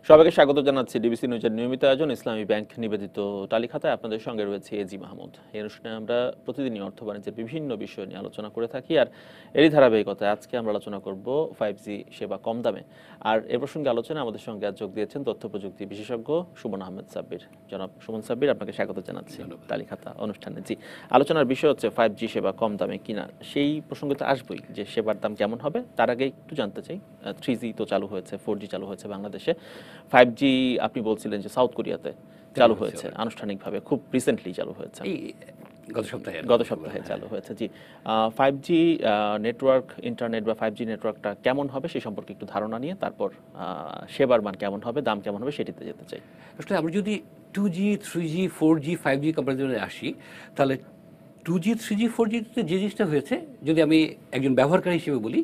সবাইকে স্বাগত জানাচ্ছি ডিবিসি নিউজের নিয়মিত আয়োজন ইসলামী ব্যাংক নিবেদিত তালিকাতায়। আপনাদের সঙ্গে রয়েছে এজি মাহমুদ। এই অনুষ্ঠানে আমরা প্রতিদিনই অর্থ বাণিজ্যের বিভিন্ন বিষয় নিয়ে আলোচনা করে থাকি, আর এরই ধারাবাহিকতায় আজকে আমরা আলোচনা করব 5G সেবা কম দামে। আর এ প্রসঙ্গে আলোচনা আমাদের সঙ্গে আজ যোগ দিয়েছেন তথ্য প্রযুক্তি বিশেষজ্ঞ সুমন আহমেদ সাব্বির। জনাব সুমন সাব্বির, আপনাকে স্বাগত জানাচ্ছি তালিকাতা অনুষ্ঠানে। জি, আলোচনার বিষয় হচ্ছে 5G সেবা কম দামে কিনা। সেই প্রসঙ্গে তো আসবই যে সেবার দাম কেমন হবে। তার আগে একটু জানতে চাই, 3G তো চালু হয়েছে, 4G চালু হয়েছে বাংলাদেশে, 5G আপনি বলছিলেন যে সাউথ কোরিয়াতে চালু হয়েছে আনুষ্ঠানিকভাবে, খুব রিসেন্টলি চালু হয়েছে, গত সপ্তাহে চালু হয়েছে। জি, 5G নেটওয়ার্ক, ইন্টারনেট বা 5G নেটওয়ার্কটা কেমন হবে সেই সম্পর্কে একটু ধারণা নিয়ে তারপর সেবার মান কেমন হবে, দাম কেমন হবে সেটিতে যেতে চাই। আসলে আমরা যদি 2G, 3G, 4G, 5G কম্পারিজনে আসি, তাহলে 2G, 3G, 4G তে যে জিনিসটা হয়েছে, যদি আমি একজন ব্যবহারকারী হিসেবে বলি,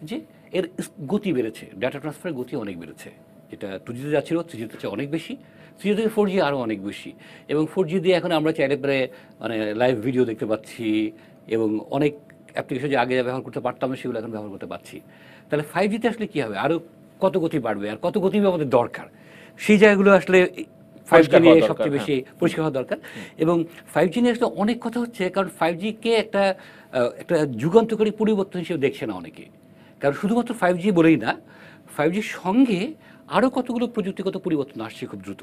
যে এর গতি বেড়েছে, ডাটা ট্রান্সফারের গতি অনেক বেড়েছে। যেটা 2G তে যাচ্ছিল 3G তে অনেক বেশি, 3G থেকে 4G আরও অনেক বেশি। এবং 4G দিয়ে এখন আমরা চাইলে পরে মানে লাইভ ভিডিও দেখতে পাচ্ছি, এবং অনেক অ্যাপ্লিকেশন যে আগে ব্যবহার করতে পারতাম সেগুলো এখন ব্যবহার করতে পারছি। তাহলে 5G তে আসলে কী হবে, আরও কত গতি বাড়বে, আর কত গতি আমাদের দরকার, সেই জায়গাগুলো আসলে 5G নিয়ে সবচেয়ে বেশি পরিষ্কার হওয়া দরকার। এবং 5G নিয়ে আসলে অনেক কথা হচ্ছে, কারণ 5G-কে একটা যুগান্তকারী পরিবর্তন হিসেবে দেখছে না অনেকে। কারণ শুধুমাত্র 5G বলেই না, 5Gর সঙ্গে আরও কতগুলো প্রযুক্তিগত পরিবর্তন আসছে খুব দ্রুত,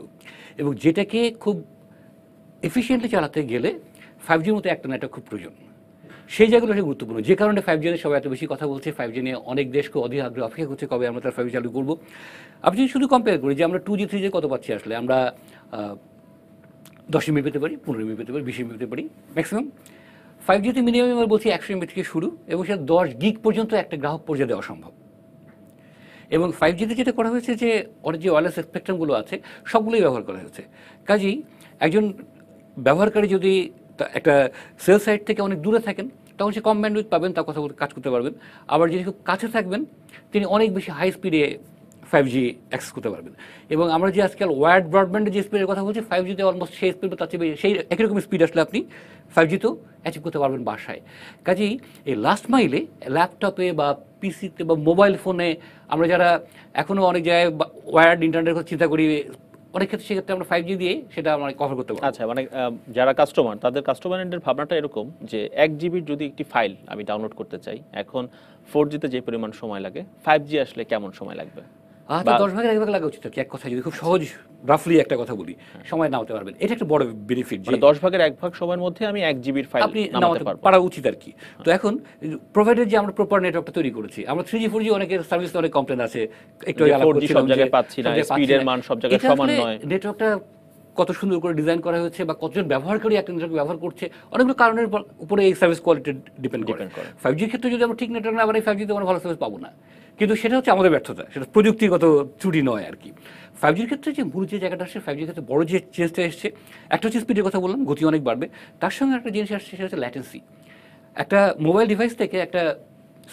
এবং যেটাকে খুব এফিসিয়েন্টলি চালাতে গেলে 5Gর মতো একটা নেটওয়ার্ক খুব প্রয়োজন। সেই জায়গাগুলো অনেক গুরুত্বপূর্ণ, যে কারণে 5G নিয়ে সবাই এত বেশি কথা বলছে। 5G নিয়ে অনেক দেশ খুব অধীর আগ্রহে অপেক্ষা করছে কবে আমরা তার 5G চালু করবো। আপনি যদি শুধু কম্পেয়ার করি যে আমরা 2G, 3G কত পাচ্ছি, আসলে আমরা 10 MB পেতে পারি, 15 MB পেতে পারি, 20 MB পেতে পারি ম্যাক্সিমাম। 5Gতে মিনিমাম আমরা বলছি 100 MB থেকে শুরু, এবং সেটা 10 গিগ পর্যন্ত একটা গ্রাহক পর্যায়ে দেওয়া সম্ভব। এবং 5Gতে যেটা করা হয়েছে যে অনেক যে ওয়্যারলেস স্পেকট্রামগুলো আছে সবগুলোই ব্যবহার করা হয়েছে। কাজেই একজন ব্যবহারকারী যদি একটা সেল সাইট থেকে অনেক দূরে থাকেন, তখন সে কম ব্যান্ডউইথ পাবেন, তার কথা কাজ করতে পারবেন। আবার যিনি খুব কাছে থাকবেন তিনি অনেক বেশি হাই স্পিডে 5G অ্যাক্সেস করতে পারবেন। এবং আমরা যে আজকাল ওয়্যার্ড ব্রডব্যান্ডের যে স্পিডের কথা বলছি, 5Gতে অলমোস্ট সেই স্পিড তার চেয়ে সেই একই রকম স্পিড আসলে আপনি 5Gতেও অ্যাচিভ করতে পারবেন বাসায়। কাজেই এই লাস্ট মাইলে ল্যাপটপে বা পিসিতে বা মোবাইল ফোনে আমরা যারা এখনও অনেক জায়গায় ওয়্যার্ড ইন্টারনেটের কথা চিন্তা করি, অনেক ক্ষেত্রে সেক্ষেত্রে আমরা 5G দিয়ে সেটা আমরা কভার করতে পারবো। আচ্ছা, মানে যারা কাস্টমার, তাদের কাস্টমারের ভাবনাটা এরকম যে 1 জিবির যদি একটি ফাইল আমি ডাউনলোড করতে চাই, এখন 4Gতে যে পরিমাণ সময় লাগে, 5G আসলে কেমন সময় লাগবে? আচ্ছা, 10 ভাগের 1 ভাগ লাগা উচিত। এক কথা যদি খুব সহজ রাফলি একটা কথা বলি, সময় নামাতে পারবেন, এটা একটা বড় বেনিফিট। মানে 10 ভাগের 1 ভাগ সময়ের মধ্যে আমি 1 জিবির ফাইল আপনি নামাতে পারা উচিত আর কি। তো এখন প্রোভাইডার যে আমরা প্রপার নেটওয়ার্কটা তৈরি করেছি, আমরা 3G 4G অনেকের সার্ভিস অনেক কমপ্লেন আছে, একটু 4G সব জায়গায় পাচ্ছি না, স্পিডের মান সব জায়গায় সমান নয়। নেটওয়ার্কটা কত সুন্দর করে ডিজাইন করা হয়েছে বা কতজন ব্যবহারকারী একটা নেটওয়ার্ক ব্যবহার করছে, অনেকগুলো কারণের উপরে এই সার্ভিস কোয়ালিটি ডিপেন্ড করে। 5Gর ক্ষেত্রে যদি আমরা ঠিক নেটওয়ার্ক না বানাই, 5Gতে আমরা ভালো সার্ভিস পাবো না। কিন্তু সেটা হচ্ছে আমাদের ব্যর্থতা, সেটা প্রযুক্তিগত ত্রুটি নয় আর কি। 5Gর ক্ষেত্রে যে মূল যে জায়গাটা আসছে, 5Gর ক্ষেত্রে বড় যে চেঞ্জটা এসছে, একটা হচ্ছে স্পিডের কথা বললাম, গতি অনেক বাড়বে। তার সঙ্গে একটা জিনিস আসছে, সেটা হচ্ছে ল্যাটেন্সি। একটা মোবাইল ডিভাইস থেকে একটা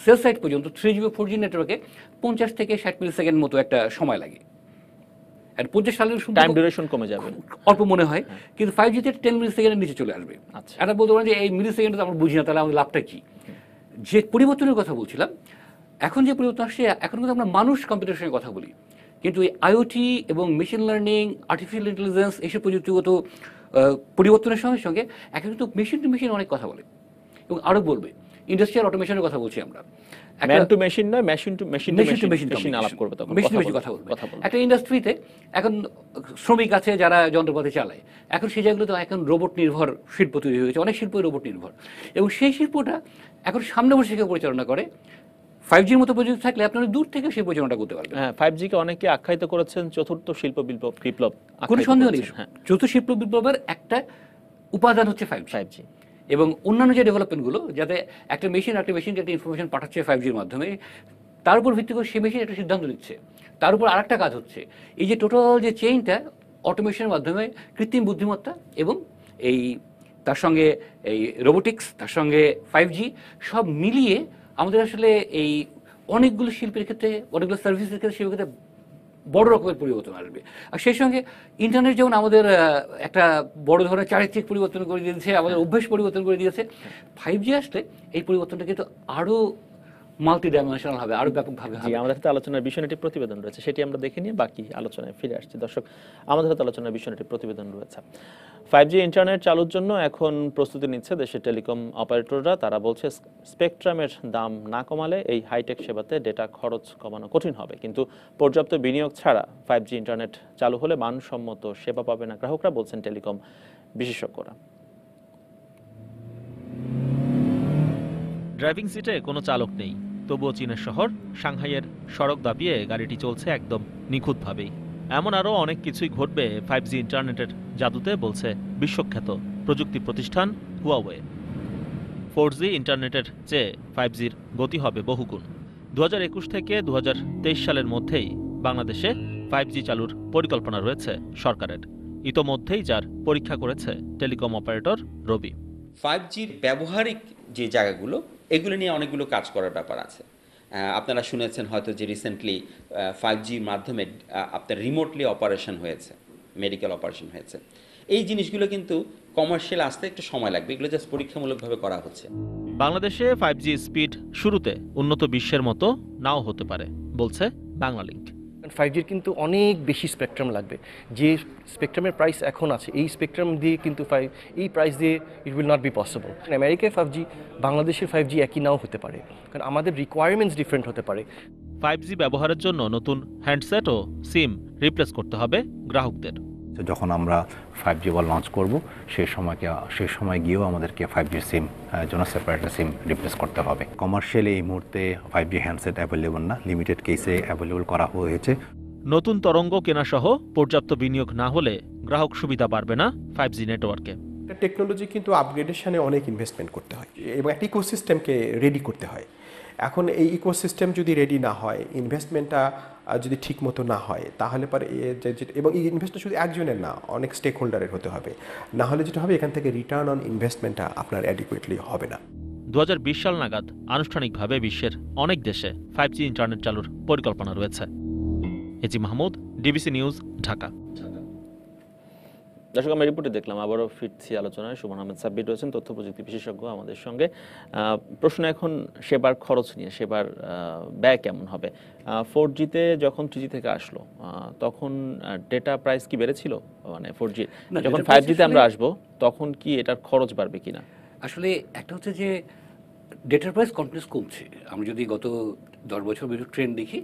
সেল সাইট পর্যন্ত 3G বা 4G নেটওয়ার্কে 50 থেকে 60 মিলিসেকেন্ড মতো একটা সময় লাগে। আর 50 সালের টাইম ডিউরেশন কমে যাবে অল্প মনে হয়, কিন্তু 5Gতে 10 মিলিসেকেন্ডের নিচে চলে আসবে। আচ্ছা, এটা বলতে পারেন যে এই মিলিসেকেন্ডটা আমরা বুঝি না, তাহলে আমাদের লাভটা কি? যে পরিবর্তনের কথা বলছিলাম, এখন যে পরিবর্তন আসছে, এখন কিন্তু আমরা মানুষ কম্পিউটারের সঙ্গে কথা বলি, কিন্তু এই আইওটি এবং মেশিন লার্নিং, আর্টিফিশিয়াল ইন্টেলিজেন্স, এইসব প্রযুক্তিগত পরিবর্তনের সঙ্গে সঙ্গে এখন কিন্তু মেশিন টু মেশিন অনেক কথা বলে এবং আরও বলবে। ইন্ডাস্ট্রিয়াল অটোমেশনের কথা বলছি আমরা, ম্যান টু মেশিন নয়, মেশিন টু মেশিন আলাপ করবে, তখন মেশিন বেশি কথা বলবে। একটা ইন্ডাস্ট্রিতে এখন শ্রমিক আছে যারা যন্ত্রপাতি চালায়, এখন সেই জায়গাগুলো তো এখন রোবট নির্ভর শিল্প তৈরি হয়েছে, অনেক শিল্পই রোবট নির্ভর, এবং সেই শিল্পটা এখন সামনে বসে কেউ পরিচালনা করে। 5Gর মতো প্রযুক্তি থাকলে আপনি অনেক দূর থেকে সেই পরিচালনাটা করতে পারবেন। হ্যাঁ, 5Gকে অনেকে আখ্যায়িত করেছেন চতুর্থ শিল্প বিপ্লব। কোনো সন্দেহ নেই, চতুর্থ শিল্প বিপ্লবের একটা উপাদান হচ্ছে 5G। এবং অন্যান্য যে ডেভেলপমেন্টগুলো, যাতে একটা মেশিনকে একটা ইনফরমেশন পাঠাচ্ছে 5Gর মাধ্যমে, তার উপর ভিত্তি করে সেই মেশিন একটা সিদ্ধান্ত নিচ্ছে, তার উপর আরেকটা কাজ হচ্ছে। এই যে টোটাল যে চেইনটা অটোমেশনের মাধ্যমে, কৃত্রিম বুদ্ধিমত্তা এবং এই তার সঙ্গে এই রোবোটিক্স, তার সঙ্গে 5G সব মিলিয়ে আমাদের আসলে এই অনেকগুলো শিল্পের ক্ষেত্রে, অনেকগুলো সার্ভিসের ক্ষেত্রে সেই ক্ষেত্রে বড় রকমের পরিবর্তন আসবে। আর সেই সঙ্গে ইন্টারনেট যেমন আমাদের একটা বড় ধরনের চারিত্রিক পরিবর্তন করে দিয়েছে, আমাদের অভ্যেস পরিবর্তন করে দিয়েছে, 5G আসলে এই পরিবর্তনটা কিন্তু আরও মাল্টি ডাইমেনশনাল হবে, আরো ব্যাপকভাবে জি, হবে। আমাদের হাতে আলোচনার বিষয়টি প্রতিবেদন রয়েছে, সেটি আমরা দেখে নিয়ে বাকি আলোচনায় ফিরে আসছি। দর্শক, আমাদের হাতে আলোচনার বিষয়টি প্রতিবেদন রয়েছে। 5G ইন্টারনেট চালুর জন্য এখন প্রস্তুতি নিচ্ছে দেশের টেলিকম অপারেটররা। তারা বলছে স্পেকট্রামের দাম না কমালে এই হাইটেক সেবাতে ডেটা খরচ কমানো কঠিন হবে। কিন্তু পর্যাপ্ত বিনিয়োগ ছাড়া 5G ইন্টারনেট চালু হলে মানসম্মত সেবা পাবে না গ্রাহকরা, বলছেন টেলিকম বিশেষজ্ঞরা। ড্রাইভিং সিটে কোনো চালক নেই, তবুও চীনের শহর সাংহাইয়ের সড়ক দাপিয়ে গাড়িটি চলছে একদম নিখুঁতভাবেই। এমন আরও অনেক কিছুই ঘটবে 5G ইন্টারনেটের জাদুতে, বলছে বিশ্বখ্যাত প্রযুক্তি প্রতিষ্ঠান হুয়াওয়ে। 4G ইন্টারনেটের চেয়ে 5Gর গতি হবে বহুগুণ। 2021 থেকে 2023 সালের মধ্যেই বাংলাদেশে 5G চালুর পরিকল্পনা রয়েছে সরকারের। ইতোমধ্যেই যার পরীক্ষা করেছে টেলিকম অপারেটর রবি। 5Gর ব্যবহারিক যে জায়গাগুলো, এগুলো নিয়ে অনেকগুলো কাজ করার ব্যাপার আছে। আপনারা শুনেছেন হয়তো যে রিসেন্টলি 5Gর মাধ্যমে আপনার রিমোটলি অপারেশন হয়েছে, মেডিকেল অপারেশন হয়েছে। এই জিনিসগুলো কিন্তু কমার্শিয়াল আসতে একটু সময় লাগবে, এগুলো জাস্ট পরীক্ষামূলকভাবে করা হচ্ছে। বাংলাদেশে 5G স্পিড শুরুতে উন্নত বিশ্বের মতো নাও হতে পারে, বলছে বাংলালিংক। 5Gর কিন্তু অনেক বেশি স্পেকট্রাম লাগবে। যে স্পেকট্রামের প্রাইস এখন আছে, এই স্পেকট্রাম দিয়ে কিন্তু এই প্রাইস দিয়ে it will not be possible. আমেরিকায় 5G, বাংলাদেশের 5G একই নাও হতে পারে, কারণ আমাদের রিকোয়ারমেন্টস ডিফারেন্ট হতে পারে। 5G ব্যবহারের জন্য নতুন হ্যান্ডসেট ও সিম রিপ্লেস করতে হবে গ্রাহকদের। যখন আমরা 5G লঞ্চ করব সেই সময় গিয়েও আমাদেরকে 5G সিম জন্য সেপারেট সিম রিপ্লেস করতে হবে। কমার্শিয়ালি এই মুহূর্তে 5G হ্যান্ডসেট অ্যাভেলেবল না, লিমিটেড কেসে অ্যাভেলেবল করা হয়েছে। নতুন তরঙ্গ কেনাসহ পর্যাপ্ত বিনিয়োগ না হলে গ্রাহক সুবিধা পারবে না 5G নেটওয়ার্কে। টেকনোলজি কিন্তু আপগ্রেডেশনে অনেক ইনভেস্টমেন্ট করতে হয় এবং একটা ইকোসিস্টেমকে রেডি করতে হয়। এখন এই ইকোসিস্টেম যদি রেডি না হয়, ইনভেস্টমেন্টটা যদি ঠিক মতো না হয়, তাহলে পরে এবং এই ইনভেস্টটা শুধু একজনের না, অনেক স্টেক হোল্ডারের হতে হবে। না হলে যেটা হবে, এখান থেকে রিটার্ন অন ইনভেস্টমেন্টটা আপনার অ্যাডিকুয়েটলি হবে না। 2020 সাল নাগাদ আনুষ্ঠানিকভাবে বিশ্বের অনেক দেশে 5G ইন্টারনেট চালুর পরিকল্পনা রয়েছে। AG Mahmud, DBC news, Dhaka. দর্শক, আমরা রিপোর্টে দেখলাম, আবারও ফিরছি আলোচনায়। সুমন আহমেদ সাব্বির রয়েছেন, তথ্য প্রযুক্তি বিশেষজ্ঞ আমাদের সঙ্গে। প্রশ্ন এখন সেবার খরচ নিয়ে, সেবার ব্যয় কেমন হবে। 4Gতে যখন 3G থেকে আসলো, তখন ডেটা প্রাইস কি বেড়েছিল? মানে 4G যখন 5Gতে আমরা আসবো, তখন কি এটার খরচ বাড়বে কিনা? আসলে একটা হচ্ছে যে ডেটার প্রাইস কন্টিনিউস কমছে। আমরা যদি গত 10 বছর ট্রেন্ড দেখি,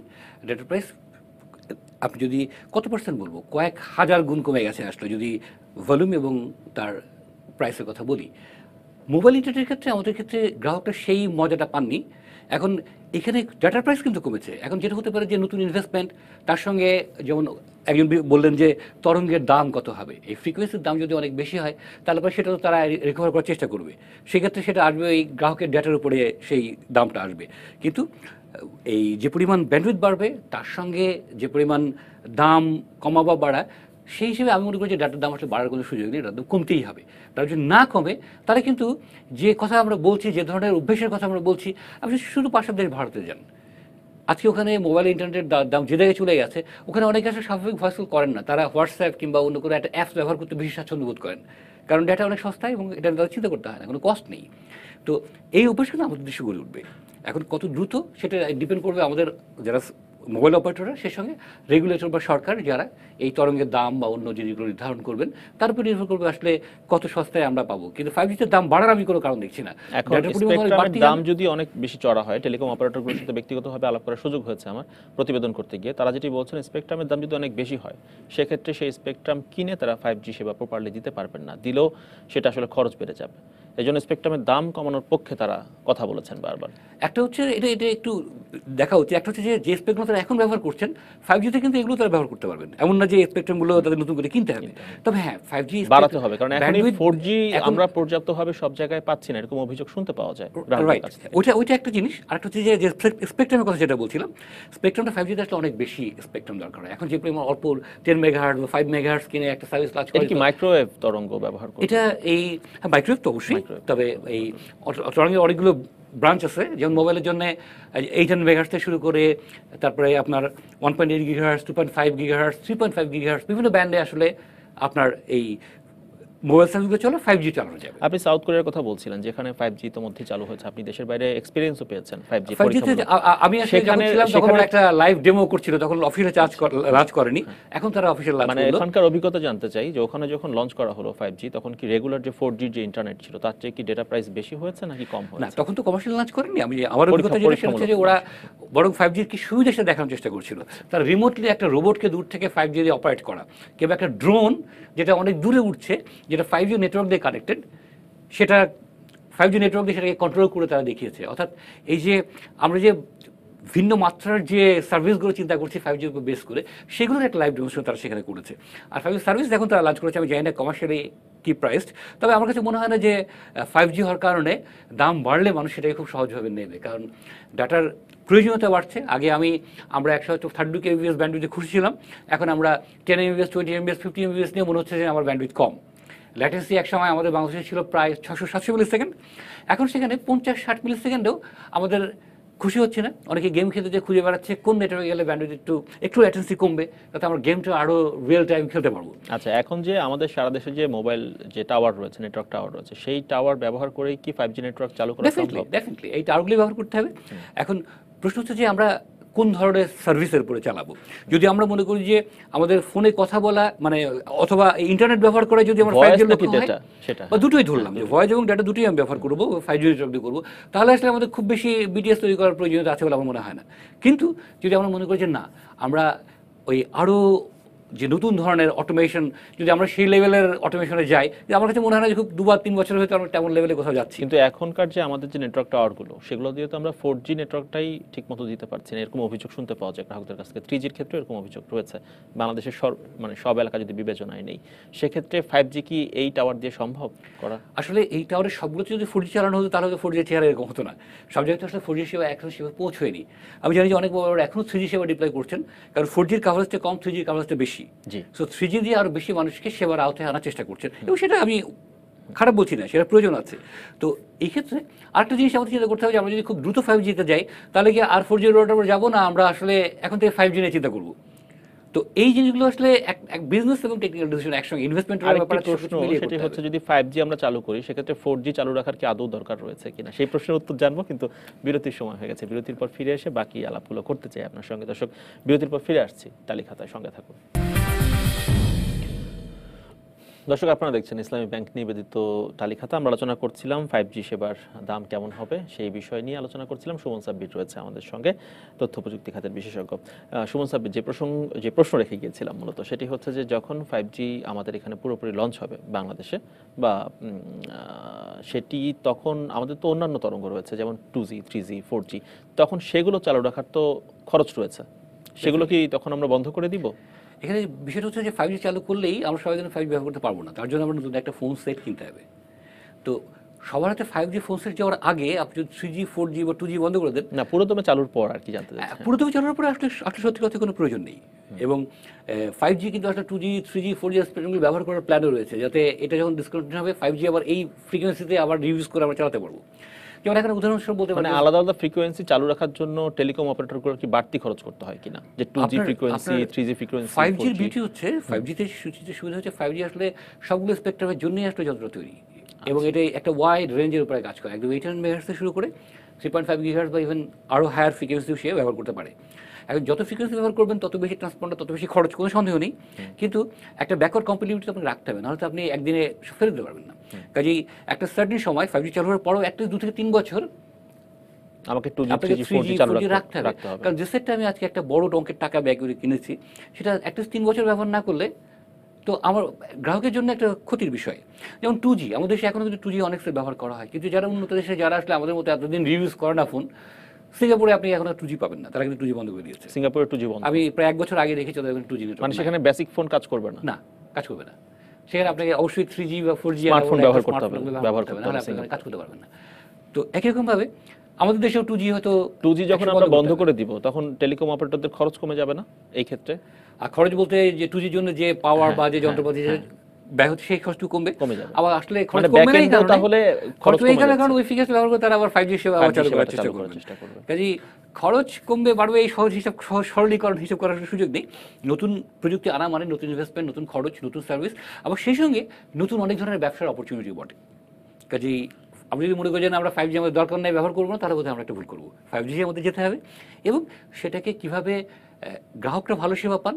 ডেটার প্রাইস আপনি যদি কত পার্সেন্ট বলবো, কয়েক হাজার গুণ কমে গেছে আসলে, যদি ভলিউম এবং তার প্রাইসের কথা বলি। মোবাইল ইন্টারনেটের ক্ষেত্রে আমাদের ক্ষেত্রে গ্রাহকরা সেই মজাটা পাননি। এখন এখানে ডাটার প্রাইস কিন্তু কমেছে। এখন যেটা হতে পারে যে নতুন ইনভেস্টমেন্ট, তার সঙ্গে যেমন একজন বললেন যে তরঙ্গের দাম কত হবে, এই ফ্রিকোয়েন্সির দাম যদি অনেক বেশি হয়, তাহলে পরে সেটা তো তারা রিকভার করার চেষ্টা করবে। সেক্ষেত্রে সেটা আসবে এই গ্রাহকের ডেটার উপরে, সেই দামটা আসবে। কিন্তু এই যে পরিমাণ ব্যান্ডউইথ বাড়বে, তার সঙ্গে যে পরিমাণ দাম কমা বা বাড়া, সেই হিসেবে আমি মনে করি যে ডাটার দাম আসলে বাড়ার কোনো সুযোগ নেই, ডাটার দাম কমতেই হবে। তারা যদি না কমে, তারা কিন্তু যে কথা আমরা বলছি, যে ধরনের অভ্যেসের কথা আমরা বলছি, আপনি শুধু পাশের দেশ ভারতে যান, আজকে ওখানে মোবাইল ইন্টারনেটের দাম যে জায়গায় চলে গেছে, ওখানে অনেকে আসলে স্বাভাবিক ভয়েস কল করেন না, তারা হোয়াটসঅ্যাপ কিংবা অন্য কোনো একটা অ্যাপস ব্যবহার করতে বেশি স্বাচ্ছন্দ্য বোধ করেন, কারণ ডেটা অনেক সস্তায় এবং এটা তাদের চিন্তা করতে হয় না, কোনো কস্ট নেই। তো এই অভ্যাস কিন্তু আমাদের দেশে গড়ে উঠবে। এখন কত দ্রুত সেটা ডিপেন্ড করবে আমাদের যারা মোবাইল অপারেটররা, সেই সঙ্গে রেগুলেটর বা সরকার যারা এই তরঙ্গের দাম বা অন্য জিনিসগুলো নির্ধারণ করবেন, তার উপর নির্ভর করবে আসলে কত সস্তায় আমরা পাবো। কিন্তু 5Gতে দাম বাড়ার আমি কোনো কারণ দেখছি না। এখন স্পেকট্রামের দাম যদি অনেক বেশি চড়া হয়, টেলিকম অপারেটরগুলোর সাথে ব্যক্তিগতভাবে আলাপ করার সুযোগ হয়েছে আমার প্রতিবেদন করতে গিয়ে, তারা যেটি বলছেন, স্পেকট্রামের দাম যদি অনেক বেশি হয়, সেক্ষেত্রে সেই স্পেকট্রাম কিনে তারা 5G সেবা প্রপারলি দিতে পারবেন না, দিলেও সেটা আসলে খরচ বেড়ে যাবে। এই জন্য স্পেকট্রামের দাম কমানোর পক্ষে তারা কথা বলেছেন বারবার। একটা হচ্ছে এটা একটু দেখা হচ্ছে, একটা হচ্ছে যে স্পেকট্রাম তারা এখন ব্যবহার করছেন 5Gতে, কিন্তু এগুলো তারা ব্যবহার করতে পারবেন, এমন না যে স্পেকট্রামগুলো তাদের নতুন করে কিনতে হবে। তবে হ্যাঁ, 5G বাড়াতে হবে, কারণ এখন 4G আমরা পর্যাপ্তভাবে সব জায়গায় পাচ্ছি না, এরকম অভিযোগ শুনতে পাওয়া যায়। ওইটা একটা জিনিস। আর একটা হচ্ছে যে স্পেকট্রামের কথা যেটা বলছিলাম, স্পেকট্রামটা 5Gতে আসলে অনেক বেশি স্পেকট্রাম দরকার হয়। এখন যে পরিমাণ অল্প 10 মেগাহার্টজ বা 5 মেগাহার্টজ কিনে একটা সার্ভিস লাঞ্চ করে, এটা কি মাইক্রোওয়েভ তরঙ্গ ব্যবহার করে? এটা এই মাইক্রোওয়েভ তো অবশ্যই, তবে এই তরঙ্গের অনেকগুলো ব্রাঞ্চ আছে। যেমন মোবাইলের জন্য 800 মেগাহার্টজ থেকে শুরু করে, তারপরে আপনার 1.8 গিগাহার্টজ, 2.5 গিগাহার্টজ, 3.5 গিগাহার্টজ, বিভিন্ন ব্যান্ডে আসলে আপনার এই মোবাইল সার্ভিসগুলো চলে 5G চালানো যাবে। আপনি সাউথ কোরিয়ার কথা বলছিলেন, যেখানে 5G ইতোমধ্যে চালু হয়েছে, আপনি দেশের বাইরে এক্সপেরিয়েন্সও পেয়েছেন 5G 5G তে আমি আসলে যখন ছিলাম তখন ওরা একটা লাইভ ডেমো করছিল, তখন অফিসিয়াল লাঞ্চ করেনি, এখন তারা অফিসিয়াল লাঞ্চ মানে করলো। এখানকার অভিজ্ঞতা জানতে চাই যে ওখানে যখন লঞ্চ করা হলো 5G, তখন কি রেগুলার যে 4G যে ইন্টারনেট ছিল তার চেয়ে কি ডেটা প্রাইস বেশি হয়েছে নাকি কম না, হয়েছে? তখন তো কমার্শিয়াল লাঞ্চ করেনি। আমার অভিজ্ঞতা যেটা সেটা হচ্ছে যে ওরা বরং 5Gর কি সুবিধা সেটা দেখানোর চেষ্টা করছিল। তারা রিমোটলি একটা রোবটকে দূর থেকে 5G দিয়ে অপারেট করা, কিংবা একটা ড্রোন যেটা অনেক দূরে উঠছে, যেটা 5G নেটওয়ার্ক দিয়ে কানেক্টেড, সেটা 5G নেটওয়ার্ক দিয়ে সেটাকে কন্ট্রোল করে তারা দেখিয়েছে। অর্থাৎ এই যে আমরা যে ভিন্ন মাত্রার যে সার্ভিসগুলো চিন্তা করছি 5Gর উপর বেস করে, সেগুলোর একটা লাইভ ডেমোস্ট্রেশন তারা সেখানে করেছে। আর 5G সার্ভিস এখন তারা লঞ্চ করেছে, আমি জানি না কমার্শিয়ালি কি প্রাইসড, তবে আমার কাছে মনে হয় না যে 5G হওয়ার কারণে দাম বাড়লে মানুষ সেটাকে খুব সহজভাবে নেবে, কারণ ডাটার প্রয়োজনীয়তা বাড়ছে। আগে আমরা 132 kbps ব্যান্ডউইথে খুশি ছিলাম, এখন আমরা 10 mbps 20 mbps 50 mbps নিয়ে মনে হচ্ছে যে আমার ব্যান্ডউইথ কম। ল্যাটেন্সি এক সময় আমাদের বাংলাদেশে ছিল প্রায় 600-700 মিলি সেকেন্ড, এখন সেখানে 50-60 মিলি সেকেন্ডেও আমাদের খুশি হচ্ছে না। অনেকে গেম খেলতে যে খুঁজে বেড়াচ্ছে কোন নেটওয়ার্কে গেলে ব্যান্ডউইথ একটু ল্যাটেন্সি কমবে, তাতে আমরা গেমটা আরও রিয়েল টাইম খেলতে পারবো। আচ্ছা, এখন যে আমাদের সারা দেশে যে মোবাইল যে টাওয়ার রয়েছে, নেটওয়ার্ক টাওয়ার রয়েছে, সেই টাওয়ার ব্যবহার করেই কি 5G নেটওয়ার্ক চালু করা সম্ভব? ডেফিনেটলি এই টাওয়ারগুলি ব্যবহার করতে হবে। এখন প্রশ্ন হচ্ছে যে আমরা কোন ধরনের সার্ভিসের উপরে চালাবো। যদি আমরা মনে করি যে আমাদের ফোনে কথা বলা মানে অথবা ইন্টারনেট ব্যবহার করে যদি আমরা 5G লক্ষ্য হয়, বা দুটোই ধরলাম যে ভয়েস এবং ডেটা দুটোই আমি ব্যবহার করবো, 5G নেটওয়ার্ক দিয়ে করবো, তাহলে আসলে আমাদের খুব বেশি বিটিএস তৈরি করার প্রয়োজনীয়তা আছে বলে আমার মনে হয় না। কিন্তু যদি আমরা মনে করি যে না, আমরা ওই আরও যে নতুন ধরনের অটোমেশন, যদি আমরা সেই লেভেলের অটোমেশনে যাই, আমার কাছে মনে হয় না যে খুব 2 বা 3 বছর হয়তো আমরা তেমন লেভেলে কোথাও যাচ্ছি। কিন্তু এখনকার যে আমাদের যে নেটওয়ার্ক টাওয়ারগুলো, সেগুলো দিয়ে তো আমরা 4G নেটওয়ার্কটাই ঠিকমতো দিতে পারছি না, এরকম অভিযোগ শুনতে পাওয়া যায় গ্রাহকদের কাছ থেকে। 3Gর ক্ষেত্রে এরকম অভিযোগ রয়েছে, বাংলাদেশের সব এলাকা যদি বিবেচনায় নেই, সেক্ষেত্রে 5G কি এই টাওয়ার দিয়ে সম্ভব করা? আসলে এই টাওয়ারের সবগুলো যদি 4G চালানো হতো তাহলে হয়তো 4G চেহারা এরকম হতো না। সব জায়গায় আসলে 4G সেবা এখন সেবা পৌঁছয়নি। আমি জানি যে অনেক বড় এখনও 3G সেবা ডিপ্লয় করছেন, কারণ 4Gর কাভারেজটা কম, 3Gর কাভারেজটা বেশি। সো 3G দিয়ে আরও বেশি মানুষকে সেবার আওতায় আনার চেষ্টা করছেন, এবং সেটা আমি খারাপ বলছি না, সেটা প্রয়োজন আছে। তো এই ক্ষেত্রে আরেকটা জিনিস আমাদের চিন্তা করতে হবে যে আমরা যদি খুব দ্রুত 5Gতে যাই, তাহলে কি আর 4G রোডের উপর যাবো না, আমরা আসলে এখন থেকে 5G নিয়ে চিন্তা করবো। তো এই জিনিসগুলো আসলে এক বিজনেস এবং টেকনিক্যাল ডিসিশন একসঙ্গে, ইনভেস্টমেন্টের ব্যাপারে প্রশ্ন সেটি হচ্ছে, যদি 5G আমরা চালু করি, সেক্ষেত্রে 4G চালু রাখার কি আদৌ দরকার রয়েছে কিনা, সেই প্রশ্নের উত্তর জানবো। কিন্তু বিরতির সময় হয়ে গেছে, বিরতির পর ফিরে এসে বাকি আলাপগুলো করতে চাই আপনার সঙ্গে। দর্শক, বিরতির পর ফিরে আসছি তালিখাতায়, সঙ্গে থাকুন। দর্শক, আপনারা দেখছেন ইসলামী ব্যাংক নিবেদিত তালিখাতা। আমরা আলোচনা করছিলাম 5G সেবার দাম কেমন হবে সেই বিষয় নিয়ে আলোচনা করছিলাম। সুমন সাব্বির রয়েছে আমাদের সঙ্গে, তথ্য প্রযুক্তি খাতের বিশেষজ্ঞ। সুমন সাব্বির, যে প্রশ্ন রেখে গিয়েছিলাম মূলত সেটি হচ্ছে যে যখন 5G আমাদের এখানে পুরোপুরি লঞ্চ হবে বাংলাদেশে, বা সেটি তখন আমাদের তো অন্যান্য তরঙ্গ রয়েছে, যেমন 2G 3G 4G, তখন সেগুলো চালু রাখার তো খরচ রয়েছে, সেগুলো কি তখন আমরা বন্ধ করে দিব? এখানে বিষয়টা হচ্ছে যে 5G চালু করলেই আমরা সবাই 5G ব্যবহার করতে পারবো না, তার জন্য আমরা নতুন একটা ফোন সেট কিনতে হবে। তো সবার হাতে 5G ফোন সেট যাওয়ার আগে আপনি যদি 3G 4G বা 2G বন্ধ করে দেন, না পুরোদমে চালুর পর আর কি জানতে চাচ্ছেন? পুরোদমে চালুর পরে আসলে সত্যি কথা কোনো প্রয়োজন নেই। এবং 5G কিন্তু আসলে 2G 3G 4G স্পেকট্রামগুলো ব্যবহার করার প্ল্যানও রয়েছে, যাতে এটা যখন ডিসকানেক্ট হবে 5G আবার এই ফ্রিকোয়েন্সিতে আবার রিউজ করে আমরা চালাতে পারবো। যেমন এখানে উদাহরণস্বরূপ বলতে পারি, আলাদা আলাদা ফ্রিকোয়েন্সি চালু রাখার জন্য টেলিকম অপারেটরগুলোর কি বাড়তি খরচ করতে হয় কিনা, যে 2G frequency 3G frequency? 5Gর beauty হচ্ছে, 5Gতে সুবিধা হচ্ছে 5G আসলে সবগুলো স্পেকট্রামের জন্যই আসলে যন্ত্র তৈরি, এবং এটা একটা ওয়াইড রেঞ্জের উপরে কাজ করে, একদম 800 মেগাহার্টজ থেকে শুরু করে 3.5 গিগাহার্টজ বা ইভেন আরও হায়ার ফ্রিকোয়েন্সিও সে ব্যবহার করতে পারে। এখন যত ফ্রিকোয়েন্সি ব্যবহার করবেন তত বেশি ট্রান্সপন্ডার, তত বেশি খরচ, কোনো সন্দেহ নেই। কিন্তু একটা ব্যাকওয়ার্ড কম্পাটিবিলিটি আপনাকে রাখতে হবে, নাহলে তো আপনি একদিনে ফেরত দিতে পারবেন না। কাজেই একটা সার্টেন সময় 5G চালু হওয়ার পরও একটা 2 থেকে 3 বছর আমাকে 2G 3G 4G চালু রাখতে হবে। কারণ যে সেটটা আমি আজকে একটা বড় অঙ্কের টাকা ব্যয় করে কিনেছি, সেটা একটা 3 বছর ব্যবহার না করলে তো আমার গ্রাহকের জন্য একটা ক্ষতির বিষয়। যেমন 2G, আমাদের দেশে এখনও কিন্তু 2G অনেক সেট ব্যবহার করা হয়, কিন্তু যারা উন্নত দেশে যারা আসলে আমাদের মতো এতদিন রিউজ করে না ফোন, সিঙ্গাপুরে আপনি এখন 2G পাবেন না, তারা কিন্তু 2G বন্ধ করে দিয়েছে। সিঙ্গাপুরে 2G বন্ধ, আমি প্রায় 1 বছর আগে দেখেছি তাদের 2G নেটওয়ার্ক, মানে সেখানে বেসিক ফোন কাজ করবে না, না কাজ করবে না। সেখানে আপনাকে অবশ্যই 3G বা 4G স্মার্টফোন ব্যবহার করতে হবে, কাজ করতে পারবেন না। তো একই রকমভাবে আমাদের দেশেও 2G হয়তো 2G যখন আমরা বন্ধ করে দিব, তখন টেলিকম অপারেটরদের খরচ কমে যাবে না এই ক্ষেত্রে? আর খরচ বলতে যে 2Gর জন্য যে পাওয়ার বা যে যন্ত্রপাতি ব্যয় হচ্ছে সেই খরচটুকু কমবে। কমে যাবে। আবার আসলে খরচ মানে কমবে না এই backend কারণে, তাহলে খরচ খরচ এই কমে কারণে ওই যাচ্ছে। ফিগার ব্যবহার করে তারা আবার 5G সেবা আবার 5G চালু করার সেবাটা চেষ্টা চালু করার করবে। চেষ্টা করবে। কাজেই খরচ কমবে বাড়বে এই সহজ হিসাব সরলীকরণ হিসাব করার সুযোগ নেই। নতুন প্রযুক্তি আনা মানে নতুন ইনভেস্টমেন্ট, নতুন খরচ, নতুন সার্ভিস, আবার সেই সঙ্গে নতুন অনেক ধরনের ব্যবসার অপরচুনিটি বটে। কাজেই আপনি যদি মনে করেন আমরা 5G আমাদের দরকার নেই, ব্যবহার করবো না, তাহলে বোধহয় আমরা একটা ভুল করবো। 5G এর মধ্যে যেতে হবে এবং সেটাকে কিভাবে গ্রাহকরা ভালো সেবা পান,